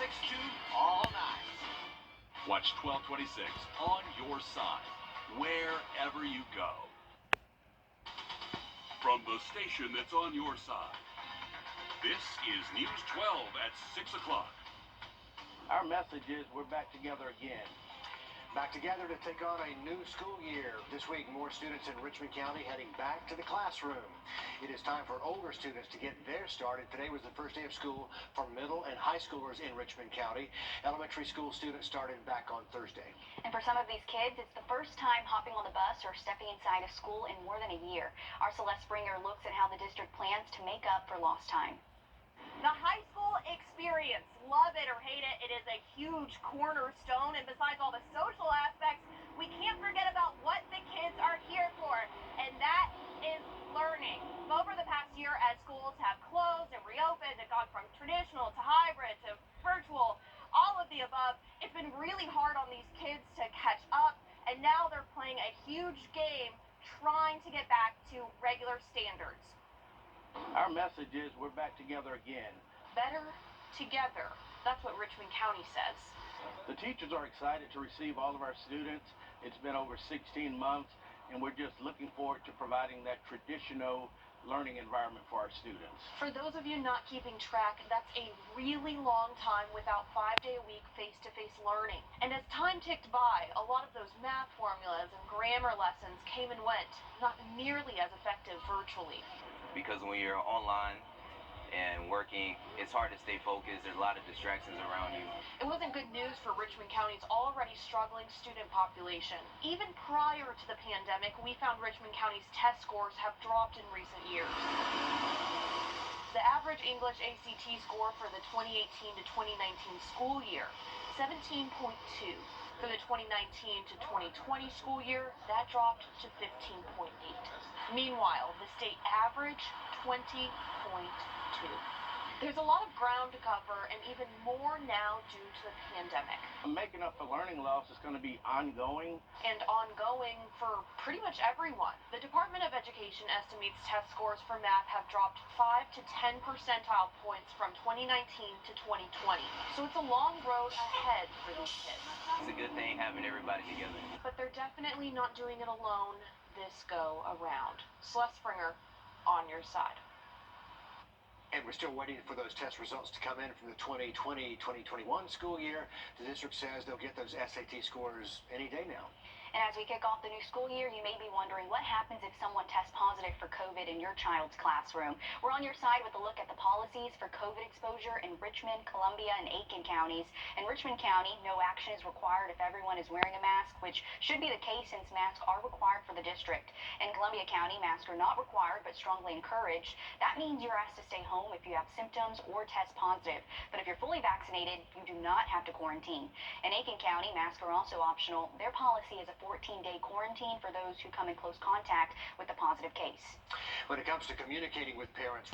6-2 all night. Watch 1226 on your side, wherever you go. From the station that's on your side, this is News 12 at 6 o'clock. Our message is we're back together again. Back together to take on a new school year. This week, more students in Richmond County heading back to the classroom. It is time for older students to get theirs started. Today was the first day of school for middle and high schoolers in Richmond County. Elementary school students started back on Thursday. And for some of these kids, it's the first time hopping on the bus or stepping inside of school in more than a year. Our Celeste Springer looks at how the district plans to make up for lost time. The high school experience, love it or hate it, it is a huge cornerstone, and besides all the social aspects, we can't forget about what the kids are here for, and that is learning. Over the past year, as schools have closed and reopened and gone from traditional to hybrid to virtual, all of the above, it's been really hard on these kids to catch up, and now they're playing a huge game trying to get back to regular standards. Our message is we're back together again. Better together. That's what Richmond County says. The teachers are excited to receive all of our students. It's been over 16 months, and we're just looking forward to providing that traditional learning environment for our students. For those of you not keeping track, that's a really long time without 5-day-a-week face-to-face learning. And as time ticked by, a lot of those math formulas and grammar lessons came and went, not nearly as effective virtually. Because when you're online and working, it's hard to stay focused. There's a lot of distractions around you. It wasn't good news for Richmond County's already struggling student population. Even prior to the pandemic, we found Richmond County's test scores have dropped in recent years. The average English ACT score for the 2018 to 2019 school year, 17.2. For the 2019 to 2020 school year, that dropped to 15.8. Meanwhile, the state average, 20.2. There's a lot of ground to cover, and even more now due to the pandemic. Making up for learning loss is going to be ongoing. And ongoing for pretty much everyone. The Department of Education estimates test scores for math have dropped 5 to 10 percentile points from 2019 to 2020. So it's a long road ahead for these kids. It's a good thing having everybody together. But they're definitely not doing it alone this go around. Celeste Springer, on your side. And we're still waiting for those test results to come in from the 2020-2021 school year. The district says they'll get those SAT scores any day now. And as we kick off the new school year, you may be wondering what happens if someone tests positive for COVID in your child's classroom. We're on your side with a look at the policies for COVID exposure in Richmond, Columbia, and Aiken counties. In Richmond County, no action is required if everyone is wearing a mask, which should be the case since masks are required for the district. In Columbia County, masks are not required but strongly encouraged. That means you're asked to stay home if you have symptoms or test positive. But if you're fully vaccinated, you do not have to quarantine. In Aiken County, masks are also optional. Their policy is a 14-day quarantine for those who come in close contact with a positive case. When it comes to communicating with parents,